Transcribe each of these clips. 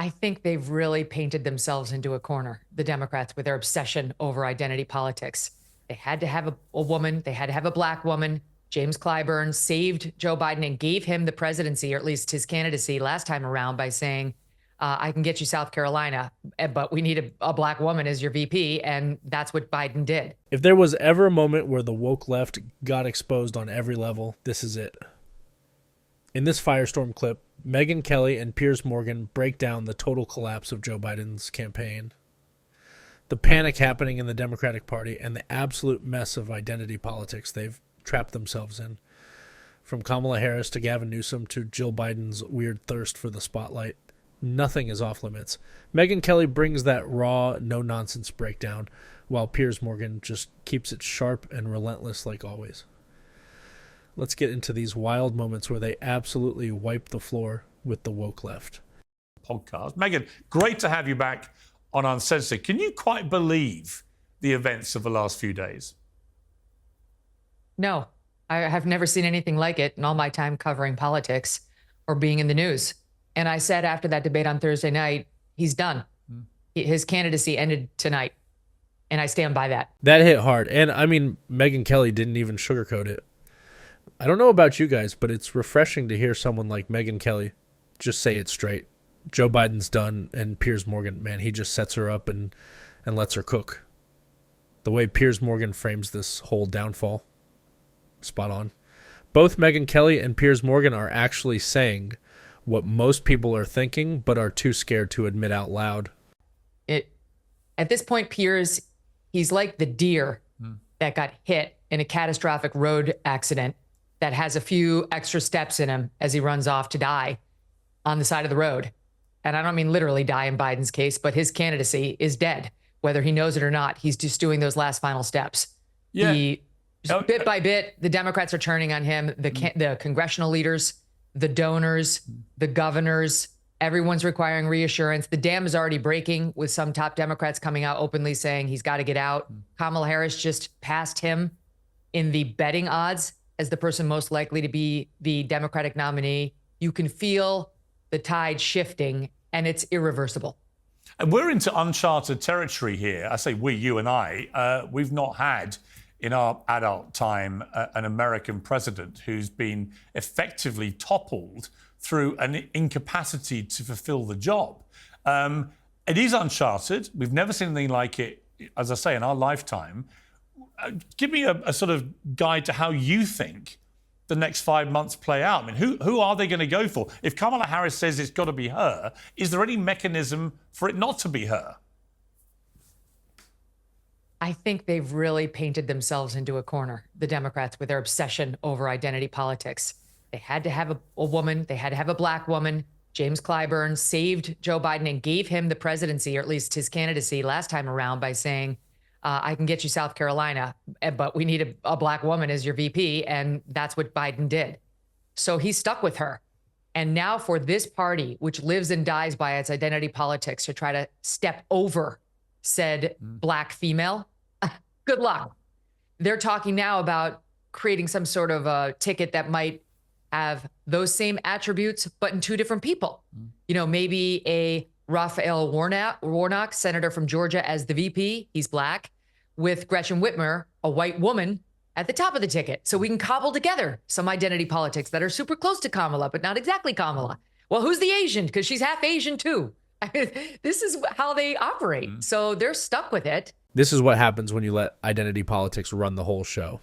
I think they've really painted themselves into a corner, the Democrats, with their obsession over identity politics. They had to have a woman. They had to have a black woman. James Clyburn saved Joe Biden and gave him the presidency, or at least his candidacy last time around, by saying, I can get you South Carolina, but we need a black woman as your VP. And that's what Biden did. If there was ever a moment where the woke left got exposed on every level, this is it. In this firestorm clip, Megyn Kelly and Piers Morgan break down the total collapse of Joe Biden's campaign, the panic happening in the Democratic Party, and the absolute mess of identity politics they've trapped themselves in. From Kamala Harris to Gavin Newsom to Jill Biden's weird thirst for the spotlight, nothing is off limits. Megyn Kelly brings that raw, no-nonsense breakdown, while Piers Morgan just keeps it sharp and relentless like always. Let's get into these wild moments where they absolutely wipe the floor with the woke left. Podcast. Megyn, great to have you back on Uncensored. Can you quite believe the events of the last few days? No, I have never seen anything like it in all my time covering politics or being in the news. And I said after that debate on Thursday night, he's done. His candidacy ended tonight. And I stand by that. That hit hard. And I mean, Megyn Kelly didn't even sugarcoat it. I don't know about you guys, but it's refreshing to hear someone like Megyn Kelly just say it straight. Joe Biden's done, and Piers Morgan, man, he just sets her up and lets her cook. The way Piers Morgan frames this whole downfall, spot on. Both Megyn Kelly and Piers Morgan are actually saying what most people are thinking but are too scared to admit out loud. At this point, Piers, he's like the deer that got hit in a catastrophic road accident that has a few extra steps in him as he runs off to die on the side of the road. And I don't mean literally die in Biden's case, but his candidacy is dead, whether he knows it or not. He's just doing those last final steps. Yeah. Bit by bit, the Democrats are turning on him. The congressional leaders, the donors, the governors, everyone's requiring reassurance. The dam is already breaking, with some top Democrats coming out openly saying he's got to get out. Kamala Harris just passed him in the betting odds as the person most likely to be the Democratic nominee. You can feel the tide shifting, and it's irreversible. And we're into uncharted territory here. I say we, you and I. We've not had in our adult time an American president who's been effectively toppled through an incapacity to fulfill the job. It is uncharted. We've never seen anything like it, as I say, in our lifetime. Give me a sort of guide to how you think the next 5 months play out. I mean, who are they going to go for? If Kamala Harris says it's got to be her, is there any mechanism for it not to be her? I think they've really painted themselves into a corner, the Democrats, with their obsession over identity politics. They had to have a woman. They had to have a black woman. James Clyburn saved Joe Biden and gave him the presidency, or at least his candidacy last time around, by saying, I can get you South Carolina, but we need a black woman as your VP. And that's what Biden did. So he's stuck with her. And now for this party, which lives and dies by its identity politics, to try to step over said black female, good luck. They're talking now about creating some sort of a ticket that might have those same attributes, but in two different people. You know, maybe a Rafael Warnock, senator from Georgia, as the VP. He's black, with Gretchen Whitmer, a white woman, at the top of the ticket. So we can cobble together some identity politics that are super close to Kamala, but not exactly Kamala. Well, who's the Asian? Because she's half Asian too. This is how they operate. So they're stuck with it. This is what happens when you let identity politics run the whole show.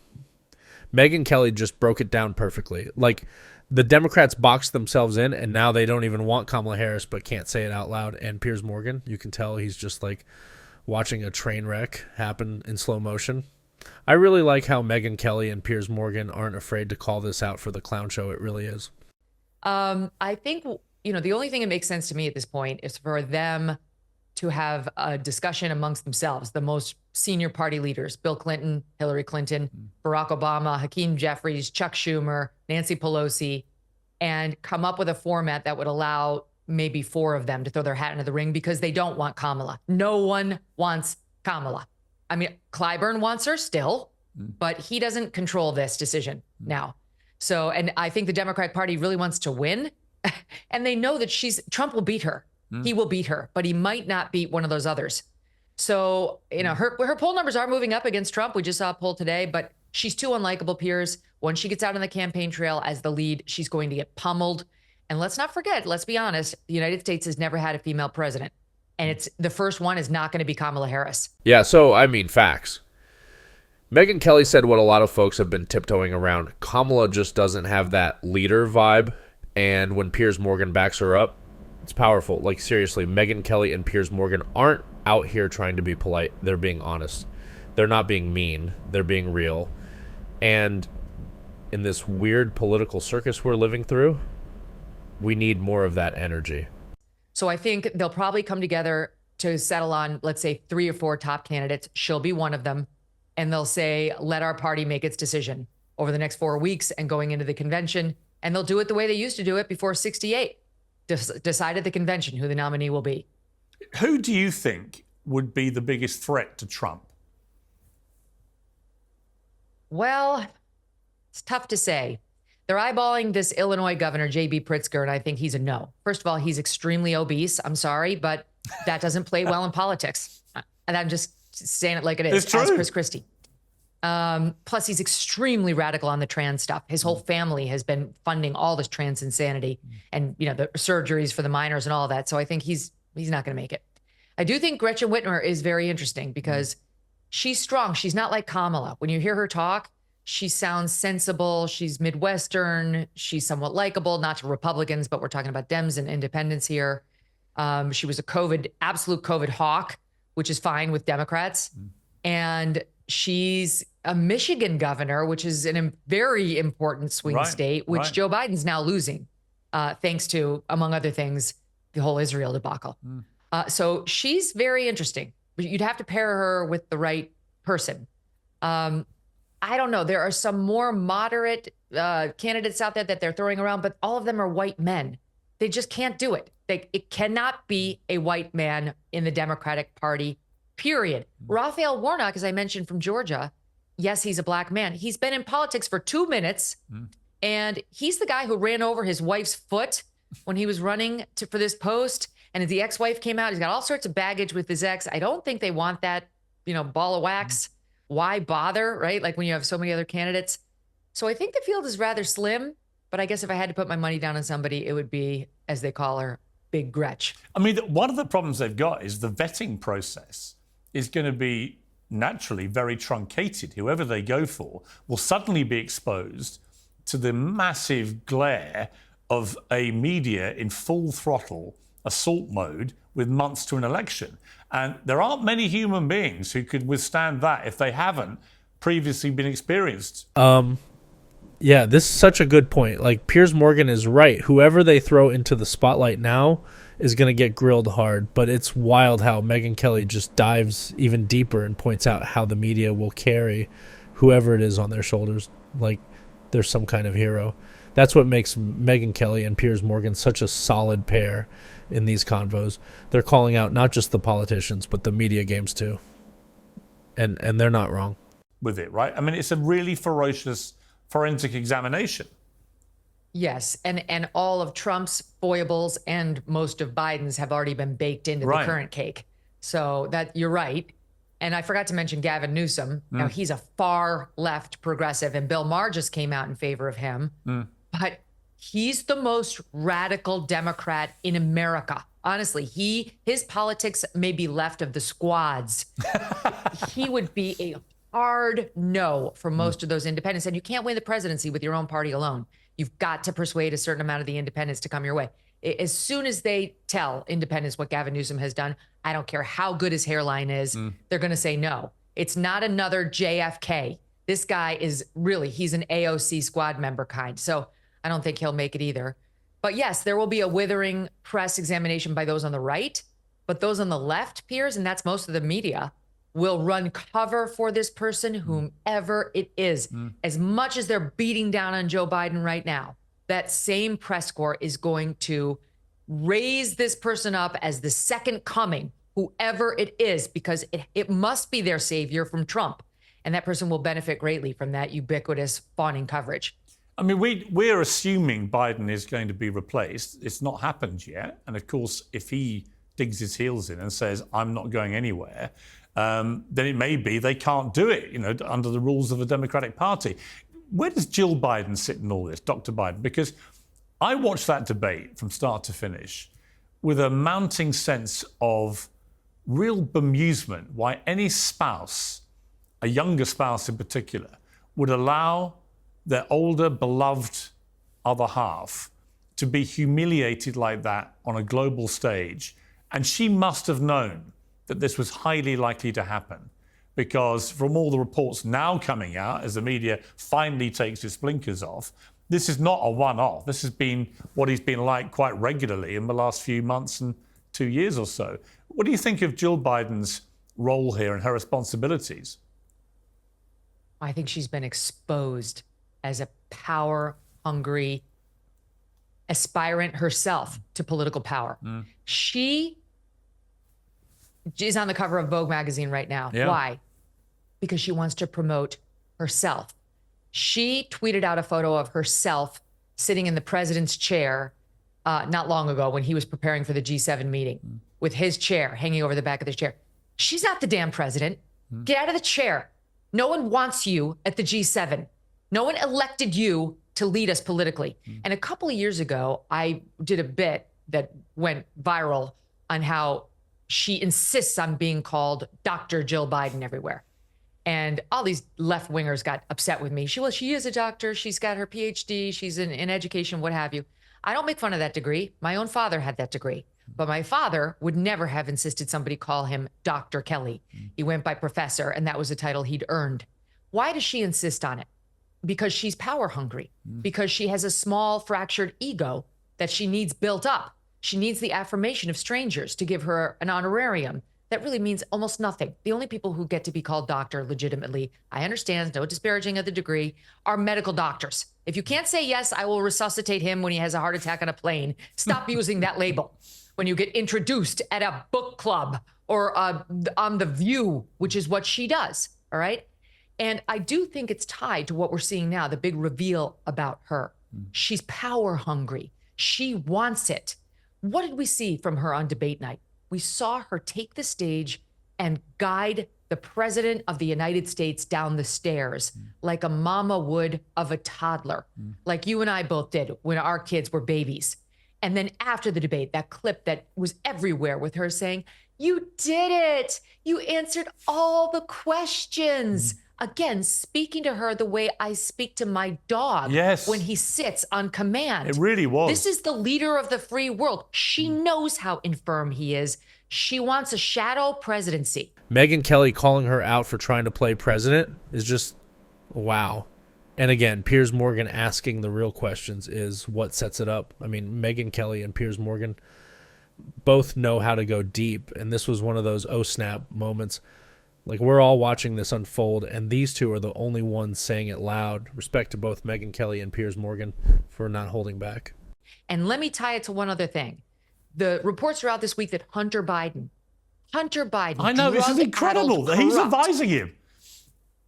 Megyn Kelly just broke it down perfectly. Like, the Democrats boxed themselves in, and now they don't even want Kamala Harris, but can't say it out loud. And Piers Morgan, you can tell he's just like watching a train wreck happen in slow motion. I really like how Megyn Kelly and Piers Morgan aren't afraid to call this out for the clown show it really is. I think, the only thing that makes sense to me at this point is for them to have a discussion amongst themselves, the most senior party leaders, Bill Clinton, Hillary Clinton, Barack Obama, Hakeem Jeffries, Chuck Schumer, Nancy Pelosi, and come up with a format that would allow maybe four of them to throw their hat into the ring, because they don't want Kamala. No one wants Kamala. I mean, Clyburn wants her still, but he doesn't control this decision now. So, and I think the Democratic Party really wants to win, and they know that Trump will beat her. he will beat her, but he might not beat one of those others. So, her poll numbers are moving up against Trump. We just saw a poll today, but she's too unlikable, Piers. When she gets out on the campaign trail as the lead, she's going to get pummeled. And let's not forget, let's be honest, the United States has never had a female president. And the first one is not going to be Kamala Harris. Yeah, so, facts. Megyn Kelly said what a lot of folks have been tiptoeing around. Kamala just doesn't have that leader vibe. And when Piers Morgan backs her up, it's powerful. Like, seriously, Megyn Kelly and Piers Morgan aren't out here trying to be polite. They're being honest. They're not being mean. They're being real. And in this weird political circus we're living through, we need more of that energy. So I think they'll probably come together to settle on, let's say, 3 or 4 top candidates. She'll be one of them. And they'll say, let our party make its decision over the next 4 weeks and going into the convention. And they'll do it the way they used to do it before 68. Decide at the convention who the nominee will be. Who do you think would be the biggest threat to Trump? Well, it's tough to say. They're eyeballing this Illinois governor, J.B. Pritzker, and I think he's a no. First of all, he's extremely obese. I'm sorry, but that doesn't play well in politics. And I'm just saying it like it is, it's true. as Chris Christie. Plus, he's extremely radical on the trans stuff. His whole family has been funding all this trans insanity and, the surgeries for the minors and all that. So I think he's not going to make it. I do think Gretchen Whitmer is very interesting because she's strong. She's not like Kamala. When you hear her talk, she sounds sensible. She's Midwestern. She's somewhat likable, not to Republicans, but we're talking about Dems and independents here. She was absolute COVID hawk, which is fine with Democrats. And she's a Michigan governor, which is a very important swing state, which Joe Biden's now losing, thanks to, among other things, the whole Israel debacle. So she's very interesting, but you'd have to pair her with the right person. I don't know. There are some more moderate candidates out there that they're throwing around, but all of them are white men. They just can't do it. It cannot be a white man in the Democratic Party, period. Rafael Warnock, as I mentioned, from Georgia, yes, he's a black man. He's been in politics for 2 minutes, and he's the guy who ran over his wife's foot when he was running for this post. And as the ex-wife came out, he's got all sorts of baggage with his ex. I don't think they want that, ball of wax. Why bother, right? Like when you have so many other candidates. So I think the field is rather slim, but I guess if I had to put my money down on somebody, it would be, as they call her, Big Gretch. I mean, one of the problems they've got is the vetting process is going to be naturally very truncated. Whoever they go for will suddenly be exposed to the massive glare of a media in full throttle assault mode with months to an election. And there aren't many human beings who could withstand that if they haven't previously been experienced. Yeah, this is such a good point. Like, Piers Morgan is right. Whoever they throw into the spotlight now is going to get grilled hard. But it's wild how Megyn Kelly just dives even deeper and points out how the media will carry whoever it is on their shoulders like they're some kind of hero. That's what makes Megyn Kelly and Piers Morgan such a solid pair in these convos. They're calling out not just the politicians, but the media games too. And they're not wrong. With it, right? I mean, it's a really ferocious forensic examination. Yes, and all of Trump's foibles and most of Biden's have already been baked into the current cake. So that you're right. And I forgot to mention Gavin Newsom. Now, he's a far left progressive, and Bill Maher just came out in favor of him. But he's the most radical Democrat in America. Honestly, his politics may be left of the squads. He would be a hard no for most of those independents. And you can't win the presidency with your own party alone. You've got to persuade a certain amount of the independents to come your way. As soon as they tell independents what Gavin Newsom has done, I don't care how good his hairline is, they're going to say no. It's not another JFK. This guy is really, he's an AOC squad member kind. So I don't think he'll make it either. But yes, there will be a withering press examination by those on the right, but those on the left, Piers, and that's most of the media, will run cover for this person, whomever it is. As much as they're beating down on Joe Biden right now, that same press corps is going to raise this person up as the second coming, whoever it is, because it must be their savior from Trump. And that person will benefit greatly from that ubiquitous fawning coverage. I mean, we're assuming Biden is going to be replaced. It's not happened yet. And of course, if he digs his heels in and says, I'm not going anywhere, then it may be they can't do it, under the rules of the Democratic Party. Where does Jill Biden sit in all this, Dr. Biden? Because I watched that debate from start to finish with a mounting sense of real bemusement why any spouse, a younger spouse in particular, would allow their older, beloved other half to be humiliated like that on a global stage. And she must have known that this was highly likely to happen, because from all the reports now coming out, as the media finally takes its blinkers off, this is not a one-off. This has been what he's been like quite regularly in the last few months and 2 years or so. What do you think of Jill Biden's role here and her responsibilities? I think she's been exposed as a power-hungry aspirant herself to political power. She is on the cover of Vogue magazine right now. Yeah. Why? Because she wants to promote herself. She tweeted out a photo of herself sitting in the president's chair not long ago when he was preparing for the G7 meeting with his chair hanging over the back of the chair. She's not the damn president. Get out of the chair. No one wants you at the G7. No one elected you to lead us politically. And a couple of years ago, I did a bit that went viral on how she insists on being called Dr. Jill Biden everywhere. And all these left-wingers got upset with me. She is a doctor. She's got her PhD. She's in education, what have you. I don't make fun of that degree. My own father had that degree. But my father would never have insisted somebody call him Dr. Kelly. He went by professor, and that was a title he'd earned. Why does she insist on it? Because she's power hungry. Because she has a small, fractured ego that she needs built up. She needs the affirmation of strangers to give her an honorarium. That really means almost nothing. The only people who get to be called doctor legitimately, I understand, no disparaging of the degree, are medical doctors. If you can't say, yes, I will resuscitate him when he has a heart attack on a plane, stop using that label. When you get introduced at a book club or on The View, which is what she does, all right? And I do think it's tied to what we're seeing now, the big reveal about her. She's power hungry. She wants it. What did we see from her on debate night? We saw her take the stage and guide the president of the United States down the stairs like a mama would of a toddler, like you and I both did when our kids were babies. And then after the debate, that clip that was everywhere with her saying, you did it. You answered all the questions. Again, speaking to her the way I speak to my dog when he sits on command. It really was. This is the leader of the free world. She knows how infirm he is. She wants a shadow presidency. Megyn Kelly calling her out for trying to play president is just wow. And again, Piers Morgan asking the real questions is what sets it up. I mean, Megyn Kelly and Piers Morgan both know how to go deep, and this was one of those oh snap moments. Like, we're all watching this unfold, and these two are the only ones saying it loud. Respect to both Megyn Kelly and Piers Morgan for not holding back. And let me tie it to one other thing. The reports are out this week that Hunter Biden, I know, this is incredible that he's advising him,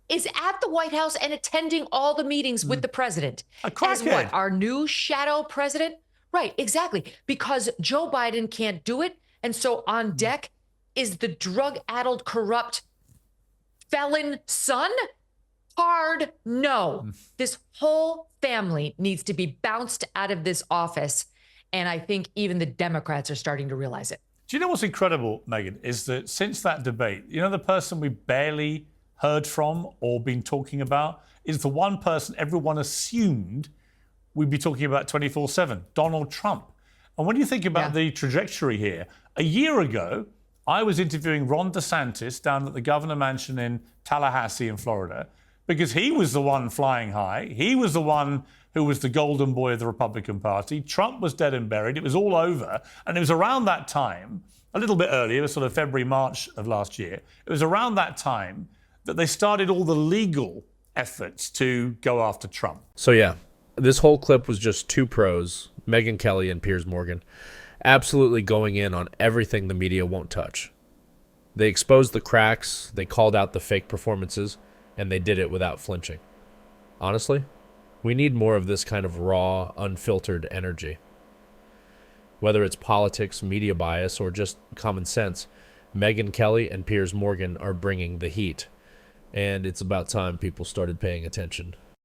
is at the White House and attending all the meetings with the president. As crackhead. what, our new shadow president? Right, exactly. Because Joe Biden can't do it. And so on deck is the drug-addled, corrupt felon son? Hard no. This whole family needs to be bounced out of this office. And I think even the Democrats are starting to realize it. Do you know what's incredible, Megyn, is that since that debate, the person we barely heard from or been talking about is the one person everyone assumed we'd be talking about 24/7, Donald Trump. And when you think about the trajectory here, a year ago, I was interviewing Ron DeSantis down at the Governor Mansion in Tallahassee in Florida because he was the one flying high. He was the one who was the golden boy of the Republican Party. Trump was dead and buried. It was all over. And it was around that time, a little bit earlier, sort of February, March of last year, it was around that time that they started all the legal efforts to go after Trump. So yeah, this whole clip was just two pros, Megyn Kelly and Piers Morgan, absolutely going in on everything the media won't touch. They exposed the cracks, they called out the fake performances, and they did it without flinching. Honestly, We need more of this kind of raw, unfiltered energy. Whether it's politics, media bias, or just common sense, Megyn Kelly and Piers Morgan are bringing the heat. And it's about time people started paying attention.